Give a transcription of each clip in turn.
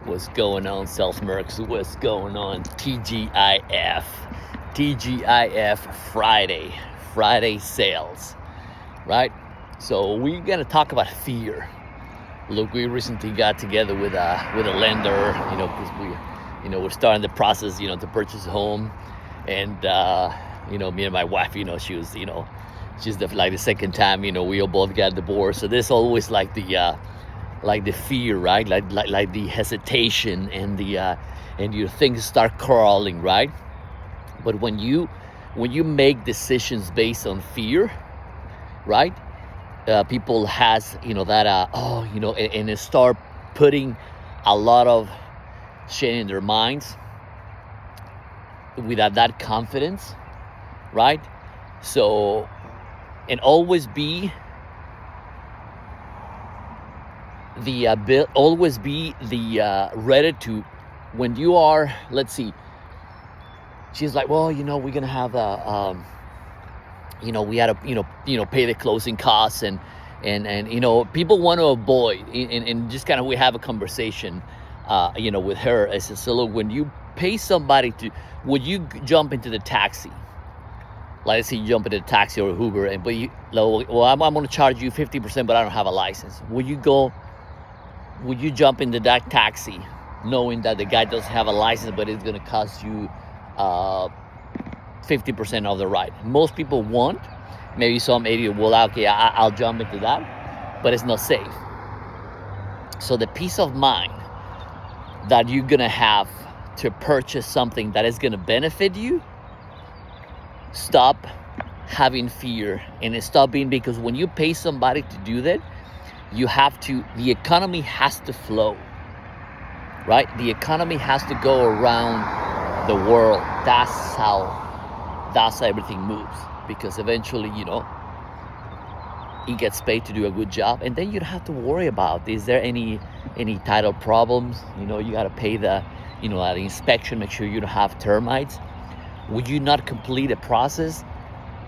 What's going on, Sales Mercs? What's going on, TGIF? TGIF Friday sales, right? So we're gonna talk about fear. Look, we recently got together with a lender, because we're starting the process, to purchase a home, and me and my wife, she was, she's the second time, we all both got divorced. So there's always like the fear, right? Like the hesitation and and your things start crawling, right? But when you make decisions based on fear, right? People has that and they start putting a lot of shit in their minds without that confidence, right? So, and always be the ready to, when you are, let's see, she's like, well, we're gonna have we had to pay the closing costs, and people want to avoid, and just kind of, we have a conversation with her. I said, so look, when you pay somebody would you jump into the taxi? Like, let's say you jump into a taxi or Uber, I'm going to charge you 50%, but I don't have a license. Would you jump into that taxi knowing that the guy doesn't have a license, but it's going to cost you 50% of the ride? Most people won't. Maybe some idiot will, okay, I'll jump into that, but it's not safe. So the peace of mind that you're going to have to purchase something that is going to benefit you, stop having fear, and stop being, because when you pay somebody to do that, the economy has to flow, right? The economy has to go around the world. That's how everything moves, because eventually, he gets paid to do a good job, and then you don't have to worry about, is there any title problems? You got to pay the inspection, make sure you don't have termites. Would you not complete a process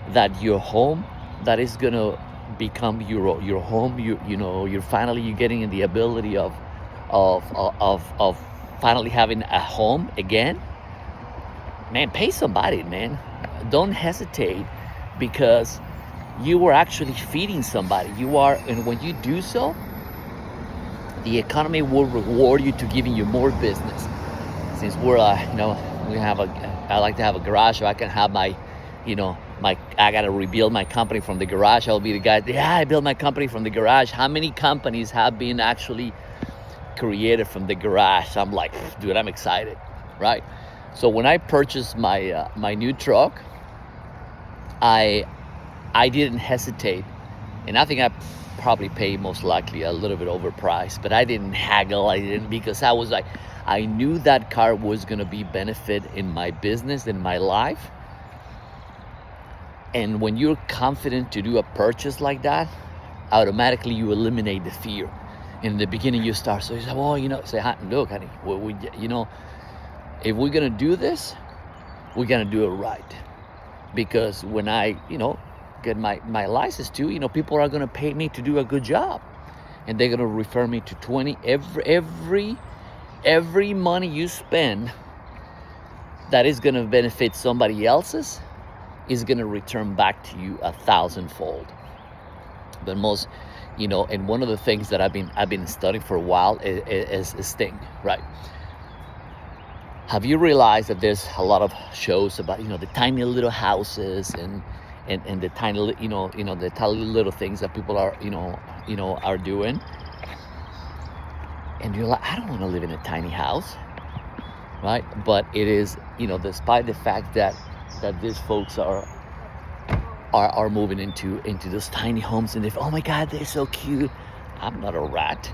that your home, that is gonna become your home, you're finally getting the ability of finally having a home again? Man, pay somebody, man. Don't hesitate, because you are actually feeding somebody. And when you do so, the economy will reward you to giving you more business. Since we're I like to have a garage, so I can have I gotta rebuild my company from the garage. I'll be the guy, I built my company from the garage. How many companies have been actually created from the garage? I'm like, dude, I'm excited, right? So when I purchased my new truck, I didn't hesitate, and I think I probably paid most likely a little bit overpriced, but I didn't haggle. Because I was like, I knew that car was going to be benefit in my business, in my life. And when you're confident to do a purchase like that, automatically you eliminate the fear. In the beginning, you start, so you say, well, look, honey, if we're going to do this, we're going to do it right. Because when I, get my license too, people are going to pay me to do a good job. And they're going to refer me to 20, every money you spend that is going to benefit somebody else's is going to return back to you 1,000-fold. But most, and one of the things that I've been studying for a while is Sting, right? Have you realized that there's a lot of shows about, the tiny little houses and the tiny, the tiny little things that people are, are doing? And you're like, I don't want to live in a tiny house, right? But it is, despite the fact that these folks are moving into those tiny homes, and oh my God, they're so cute. I'm not a rat,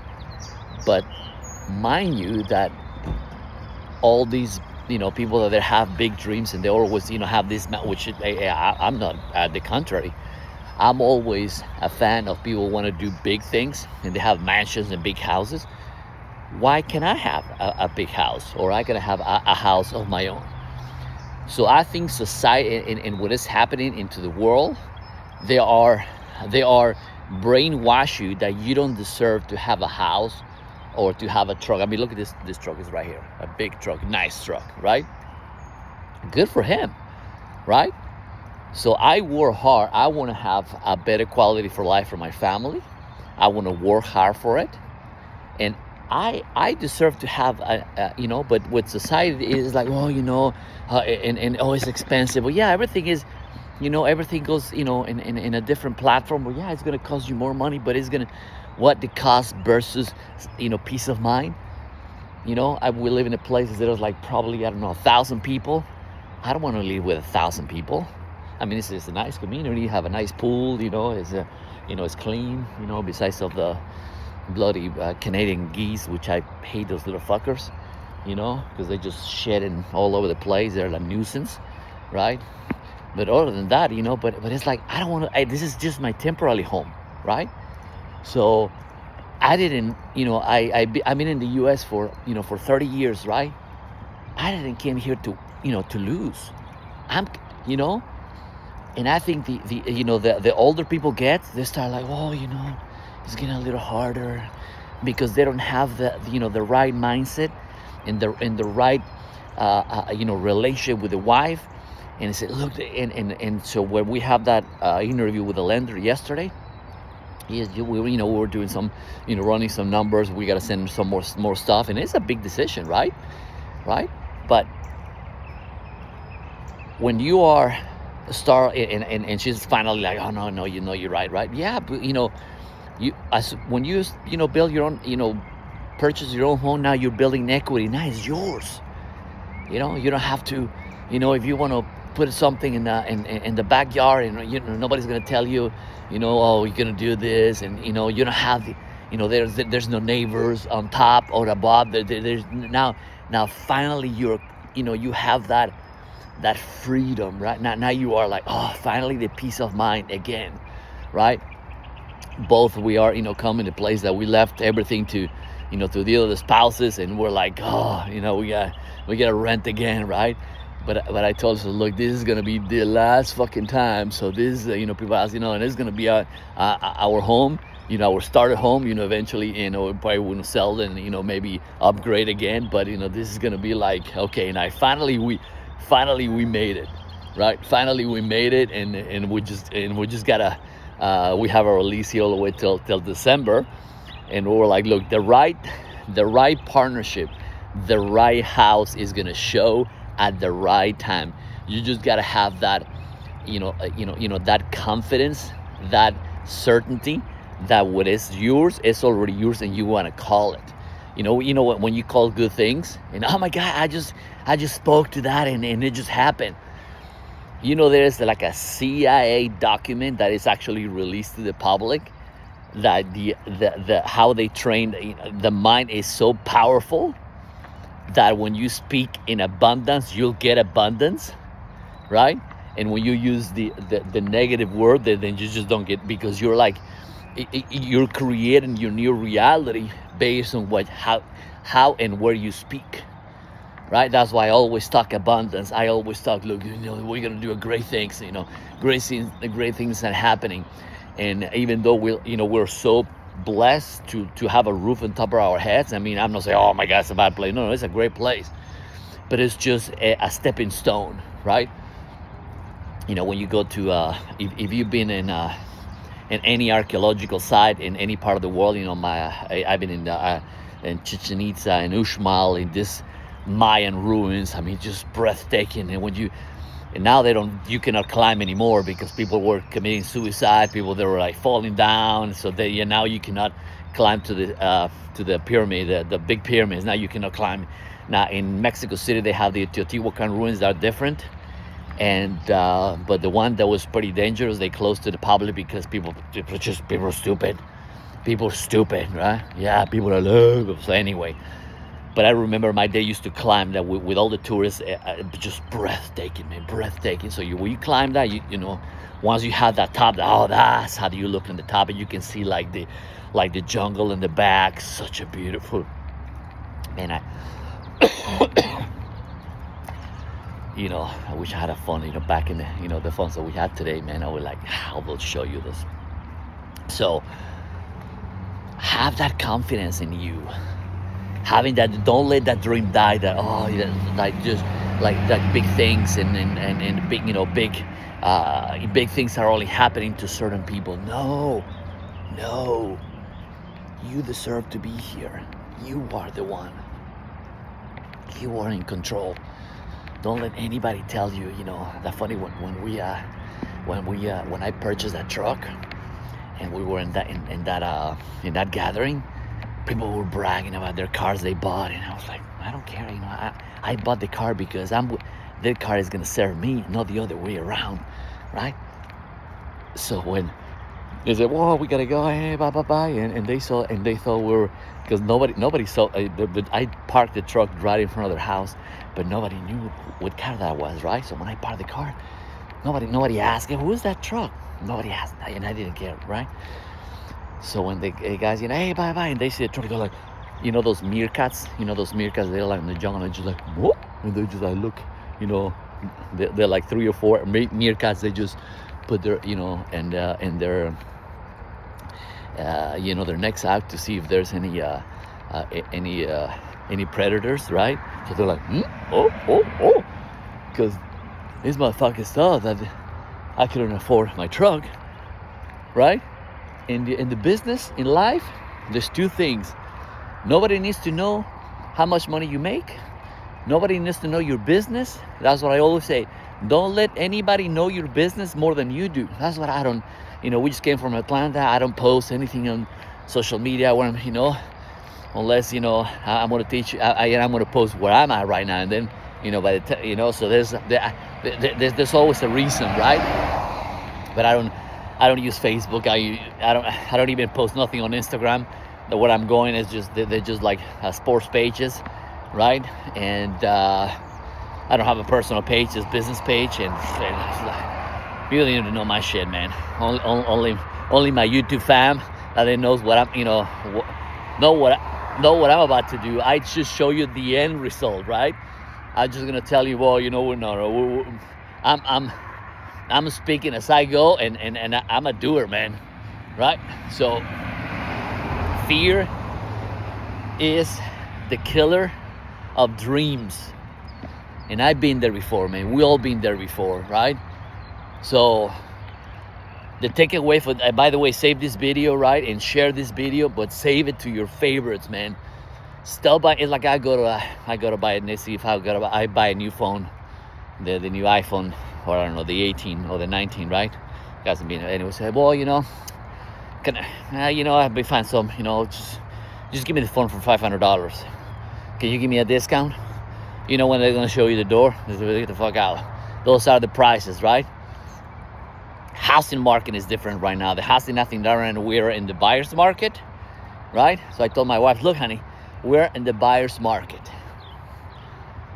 but mind you that all these, people that they have big dreams, and they always, have this, which I'm not, at the contrary. I'm always a fan of people who want to do big things, and they have mansions and big houses. Why can't I have a big house, or I can have a house of my own? So I think society and what is happening into the world, they are brainwash you that you don't deserve to have a house or to have a truck. I mean, look at this truck is right here, a big truck, nice truck, right? Good for him, right? So I work hard. I want to have a better quality for life for my family. I want to work hard for it, and I deserve to have but with society it's like, oh, and oh, it's expensive. Well, yeah, everything is, everything goes, in a different platform. Well, yeah, it's gonna cost you more money, but it's gonna, what the cost versus, peace of mind. We live in a place that there's like probably, I don't know, 1,000 people. I don't want to live with 1,000 people. I mean, it's a nice community. You have a nice pool. It's clean. Besides of the bloody Canadian geese, which I hate those little fuckers. Because they just shedding all over the place. They're a nuisance, right? But other than that, but it's like, I don't want to. This is just my temporary home, right? So I didn't. I've been in the U.S. for 30 years, right? I didn't came here to lose. I'm, and I think the older people get, they start like, oh, it's getting a little harder, because they don't have the right mindset and the right relationship with the wife. And I said, look, and so when we have that interview with the lender yesterday, we were doing some, running some numbers. We got to send some more stuff, and it's a big decision, right? But when you are a star, and she's finally like, oh no, you're right? Yeah, but when you build your own, purchase your own home, now you're building equity. Now it's yours. You don't have to, if you want to put something in the backyard, and nobody's gonna tell you, oh, you're gonna do this, and you don't have the, there's no neighbors on top or above. There's now finally you have that freedom, right? Now you are like, oh, finally the peace of mind again, right? Both we are, coming to a place that we left everything to the other spouses, and we're like, oh, we got to rent again, right? But I told her, look, this is gonna be the last fucking time. So this, people ask, and it's gonna be our home, our starter home. Eventually, we probably wouldn't sell and maybe upgrade again. But this is gonna be like, okay, now finally we made it, right? Finally we made it, and we just gotta. We have our lease here all the way till December, and we were like, look, the right partnership, the right house is gonna show at the right time. You just gotta have that, that confidence, that certainty that what is yours is already yours, and you want to call it. When you call good things, and oh my God, I just spoke to that, and it just happened. There's like a CIA document that is actually released to the public, that the how they train the mind is so powerful that when you speak in abundance, you'll get abundance, right? And when you use the negative word, then you just don't get, because you're like, you're creating your new reality based on how and where you speak, right? That's why I always talk abundance. I always talk, look, we're gonna do great things, great things are happening. And even though we're so blessed to have a roof on top of our heads. I mean, I'm not saying, oh my God, it's a bad place. No, it's a great place, but it's just a stepping stone, right? When you go to if you've been in any archaeological site in any part of the world, I've been in Chichen Itza and Uxmal, in this Mayan ruins. I mean, just breathtaking. And now you cannot climb anymore, because people were committing suicide. People, they were like falling down. So now you cannot climb to the pyramid, the big pyramids. Now you cannot climb. Now in Mexico City, they have the Teotihuacan ruins that are different. And but the one that was pretty dangerous, they closed to the public because people are stupid. People are stupid, right? Yeah, people are low. So anyway. But I remember my dad used to climb that with all the tourists, just breathtaking, man, breathtaking. So when you climb that, once you have that top, that's how you look on the top, and you can see like the jungle in the back. Such a beautiful, man. I wish I had a phone, back in the phones that we had today, man. I would like, I will show you this. So have that confidence in you. having that, don't let that dream die, that, oh, yeah, like just like big things and big, big things are only happening to certain people. No, no, you deserve to be here. You are the one. You are in control. Don't let anybody tell you, that funny when I purchased that truck and we were in that gathering, people were bragging about their cars they bought, and I was like, I don't care, I bought the car because their car is gonna serve me, not the other way around, right? So when they said, "Whoa, we gotta go," hey, bye, bye, bye, and they thought we were, because nobody saw. I parked the truck right in front of their house, but nobody knew what car that was, right? So when I parked the car, nobody asked, "Hey, who is that truck?" Nobody asked, and I didn't care, right? So when the guys, hey, bye, bye, and they see the truck, they're like, those meerkats, they're like in the jungle, and just like, what? And they just like look, they're like 3 or 4 meerkats. They just put their, and their their necks out to see if there's any predators, right? So they're like, oh, because these motherfuckers thought that I couldn't afford my truck, right? In the business, in life, there's 2 things. Nobody needs to know how much money you make. Nobody needs to know your business. That's what I always say. Don't let anybody know your business more than you do. That's what I don't, we just came from Atlanta. I don't post anything on social media where I'm, unless, I'm going to teach you, I'm going to post where I'm at right now. And then, by the so there's always a reason, right? But I don't use Facebook. I don't even post nothing on Instagram. Where I'm going is just, they're just like sports pages, right? And I don't have a personal page, just business page, and you don't even know my shit, man. Only my YouTube fam that knows what I'm, know what I'm about to do. I just show you the end result, right? I'm just gonna tell you, well, I'm speaking as I go, and I'm a doer, man, right? So fear is the killer of dreams. And I've been there before, man. We all been there before, right? So the takeaway by the way, save this video, right? And share this video, but save it to your favorites, man. Still buy it. Like I go to buy it, and see if I buy a new phone, the new iPhone, or I don't know, the 18 or the 19, right? Guys, and it was say, well, can I'll be fine. Some, just give me the phone for $500. Can you give me a discount? When they're gonna show you the door, get the fuck out. Those are the prices, right? Housing market is different right now. The housing, nothing different. We're in the buyer's market, right? So I told my wife, look, honey, we're in the buyer's market.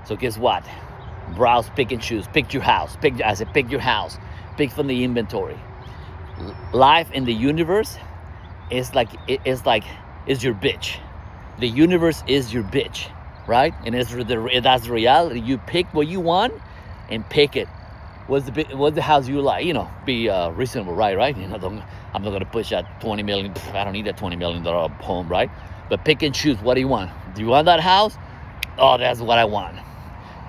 So guess what? Browse, pick and choose. Pick your house. Pick your house. Pick from the inventory. Life in the universe is is your bitch. The universe is your bitch, right? And that's the reality. You pick what you want and pick it. What's the house you like? Be reasonable, right? I'm not gonna push that 20 million. I don't need that $20 million home, right? But pick and choose. What do you want? Do you want that house? Oh, that's what I want.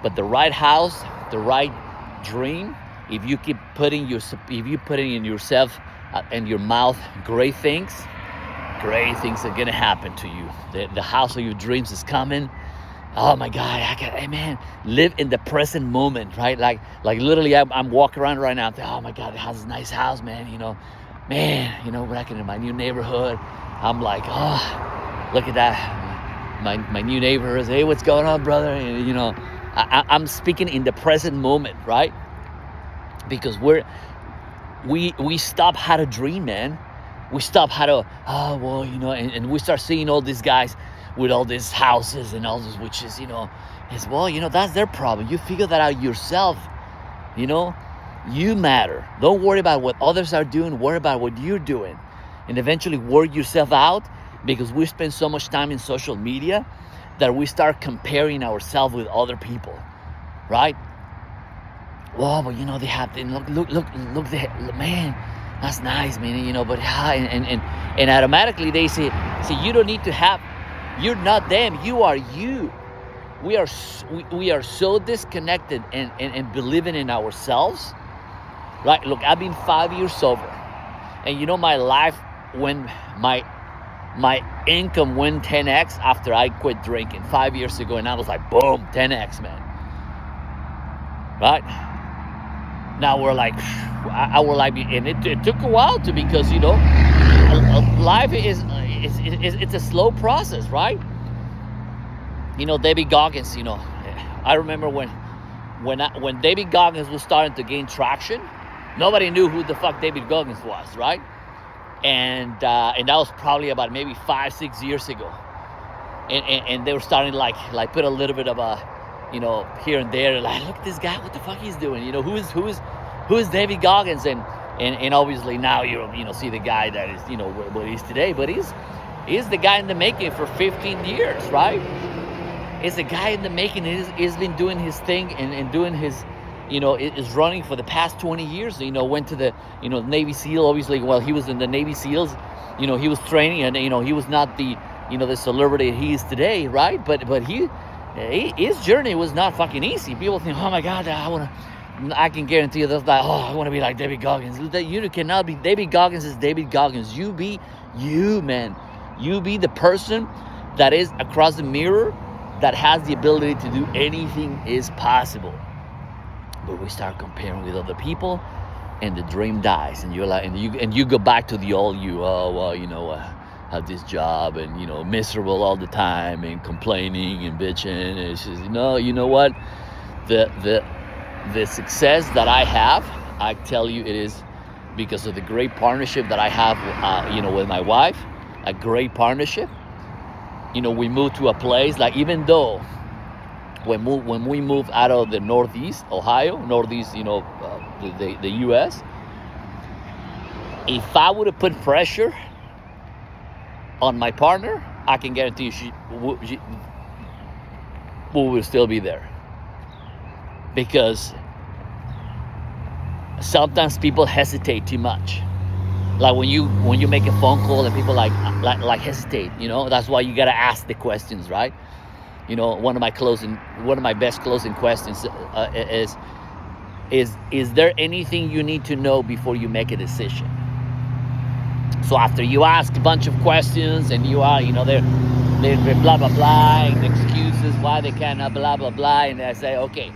But the right house, the right dream, if you keep putting in yourself and your mouth great things are gonna happen to you. The house of your dreams is coming. Oh my God, hey man, live in the present moment, right? Like literally I'm walking around right now. Oh my God, the house is a nice house, man. Back in my new neighborhood, I'm like, oh, look at that. My new neighbors, hey, what's going on, brother? And, I'm speaking in the present moment, right? Because we stop how to dream, man. We stop how to, and we start seeing all these guys with all these houses and all this, which is, that's their problem. You figure that out yourself. You matter. Don't worry about what others are doing. Worry about what you're doing, and eventually work yourself out, because we spend so much time in social media that we start comparing ourselves with other people, right? Well, but they have to look, man, that's nice, man, but and automatically they say, you don't need to have You're not them. You are you. We are so disconnected and believing in ourselves, right? Look, I've been 5 years sober, and my life when my income went 10x after I quit drinking 5 years ago, and I was like, boom, 10x, man. Right now we're like, I will like, and it took a while to, because life is it's a slow process, right? David Goggins, I remember when David Goggins was starting to gain traction, nobody knew who the fuck David Goggins was, right? And that was probably about maybe 5-6 years ago, and they were starting to like put a little bit of a, here and there, like, look at this guy, what the fuck he's doing, who is David Goggins, and obviously now you see the guy that is what he's today, but he's the guy in the making for 15 years, right? Is the guy in the making. He's been doing his thing and doing his, is running for the past 20 years. Went to the, Navy SEAL. Obviously, while he was in the Navy SEALs, he was training, and he was not the, the celebrity he is today, right? But his journey was not fucking easy. People think, oh my God, I can guarantee you, that's like, oh, I want to be like David Goggins. You cannot be. David Goggins is David Goggins. You be you, man. You be the person that is across the mirror, that has the ability to do anything is possible. But we start comparing with other people, and the dream dies, and you're like, and you go back to the old you. Oh well, I have this job, and miserable all the time, and complaining and bitching. And it's just, you know what, the success that I have, I tell you, it is because of the great partnership that I have, with my wife. A great partnership. We moved to a place, like, even though when we moved out of the Northeast Ohio, Northeast, the U.S., if I would have put pressure on my partner, I can guarantee you she would still be there. Because sometimes people hesitate too much. Like when you make a phone call and people like hesitate, that's why you gotta ask the questions, right? One of my best closing questions is there anything you need to know before you make a decision? So after you ask a bunch of questions and you are, they're blah blah blah, and excuses why they cannot blah blah blah, and I say, okay,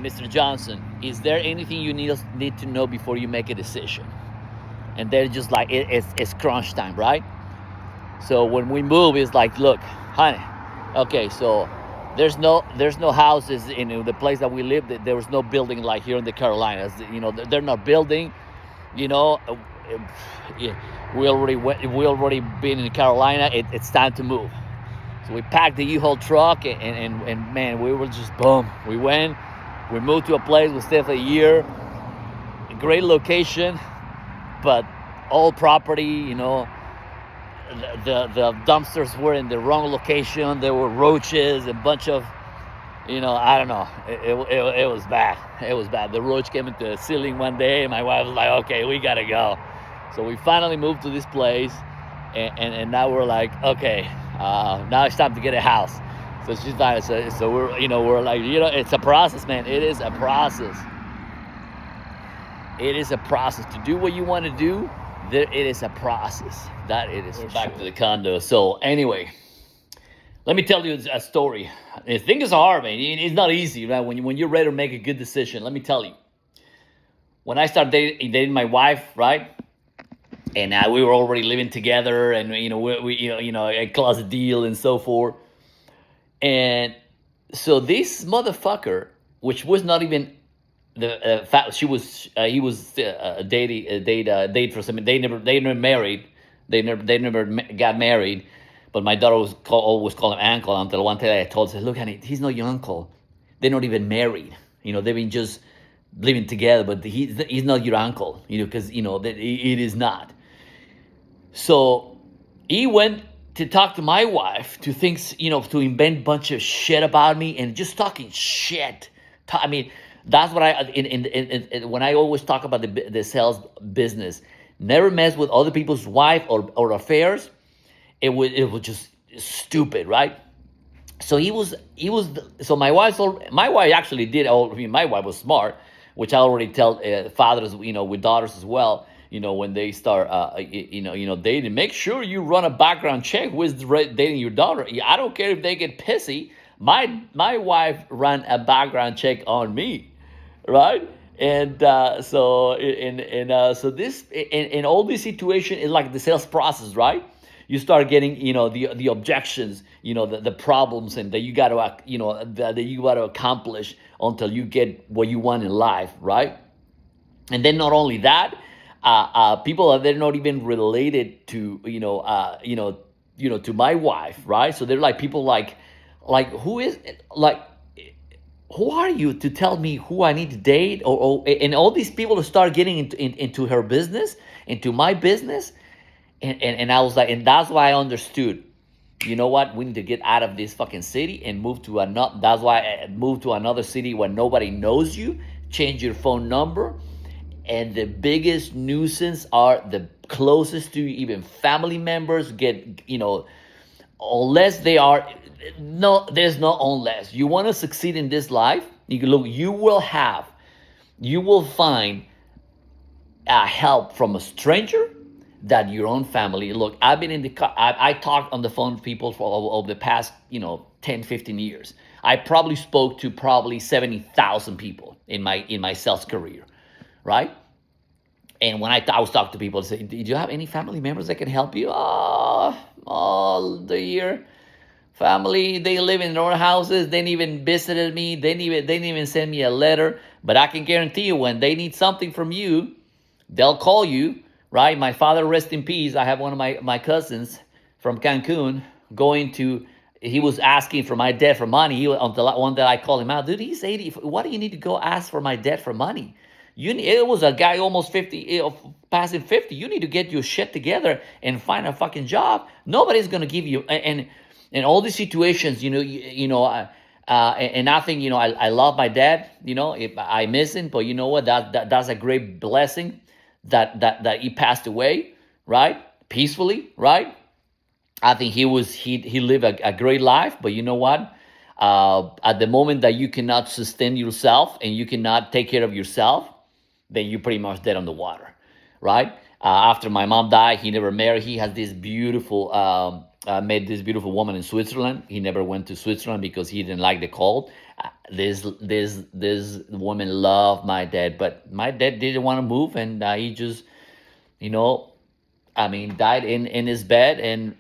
Mr. Johnson, is there anything you need to know before you make a decision? And they're just like, it's crunch time, right? So when we move, it's like, look, honey, okay, so there's no houses in the place that we live. There was no building like here in the Carolinas. They're not building. We already been in Carolina. It's time to move. So we packed the U-Haul truck, and man, we were just boom. We moved to a place. We stayed for a year. A great location. But all property, the dumpsters were in the wrong location. There were roaches, a bunch of, I don't know. It was bad. It was bad. The roach came into the ceiling one day, and my wife was like, okay, we gotta go. So we finally moved to this place, and now we're like, okay, now it's time to get a house. So she's like, so we're like, it's a process, man. It is a process. It is a process to do what you want to do. It is a process. That it is. Back to the condo. So anyway, let me tell you a story. Things are hard, man. It's not easy, right? When you're ready to make a good decision, let me tell you. When I started dating my wife, right, and we were already living together, and we a closet deal and so forth. And so this motherfucker, which was not even the fact, he was a date for something. They never married. They never got married. But my daughter always call him uncle until one day I told her, look, honey, he's not your uncle. They're not even married. They've been just living together, but he's not your uncle. Because it is not. So he went to talk to my wife to to invent a bunch of shit about me, and just talking shit. I mean, that's what when I always talk about the sales business. Never mess with other people's wife or affairs. It would just stupid, right? So so my wife actually did. I mean, my wife was smart, which I already tell fathers, with daughters as well. When they start, dating, make sure you run a background check with dating your daughter. I don't care if they get pissy. My wife ran a background check on me, right? And so this in all this situation is like the sales process, right? You start getting the objections, the problems, and that you got to that you got to accomplish until you get what you want in life, right? And then not only that, people are they're not even related to to my wife, right? So they're like people like who is like who are you to tell me who I need to date? And all these people start getting into her business, into my business. And I was like, and that's why I understood, you know what? We need to get out of this fucking city and move to another. That's why I moved to another city where nobody knows you. Change your phone number. And the biggest nuisance are the closest to you, even family members get, unless they are, no, there's no unless. You want to succeed in this life, you will find help from a stranger that your own family. Look, I've been in the car, I talked on the phone with people for over the past 10, 15 years. I probably spoke to 70,000 people in my sales career, right? And when I was talking to people, I say, did you have any family members that can help you? All the year family, they live in their own houses. They didn't even visited me. They didn't even send me a letter. But I can guarantee you, when they need something from you, they'll call you, right? My father, rest in peace. I have one of my cousins from Cancun he was asking for my dad for money. One day I called him out, dude, he's 80. Why do you need to go ask for my dad for money? It was a guy almost 50, passing 50. You need to get your shit together and find a fucking job. Nobody's going to give you, and all these situations, and I think, I love my dad, if I miss him, but you know what, that's a great blessing that he passed away, right? Peacefully, right? I think he lived a great life, but you know what? At the moment that you cannot sustain yourself and you cannot take care of yourself, then you're pretty much dead on the water, right? After my mom died, he never married. He has this beautiful, met this beautiful woman in Switzerland. He never went to Switzerland because he didn't like the cold. This woman loved my dad, but my dad didn't want to move, and he just, died in his bed. And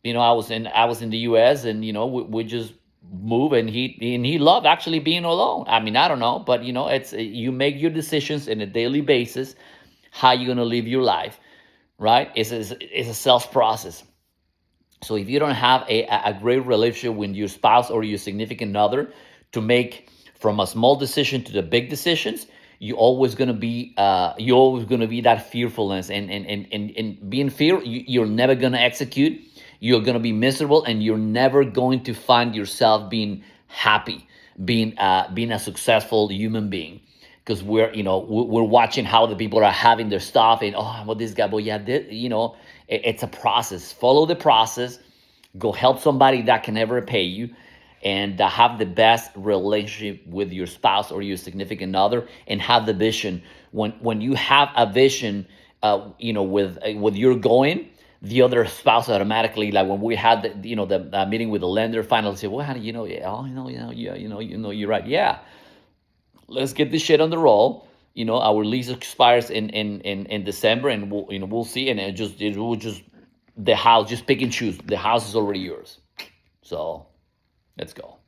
I was in the U.S. and we just move, and he loved actually being alone. I don't know, but it's you make your decisions on a daily basis how you're gonna live your life, right? It's a self process. So if you don't have a great relationship with your spouse or your significant other to make from a small decision to the big decisions, you're always gonna be that fearfulness and being fear. You're never gonna execute. You're going to be miserable, and you're never going to find yourself being happy, being a successful human being. Because we're watching how the people are having their stuff, and this guy, but yeah, it's a process. Follow the process. Go help somebody that can never pay you, and have the best relationship with your spouse or your significant other, and have the vision. When you have a vision, with your going, the other spouse automatically, like when we had the meeting with the lender, finally say, well, honey, you're right. Yeah, let's get this shit on the roll. Our lease expires in December, and we'll see. And it will just the house, just pick and choose. The house is already yours. So let's go.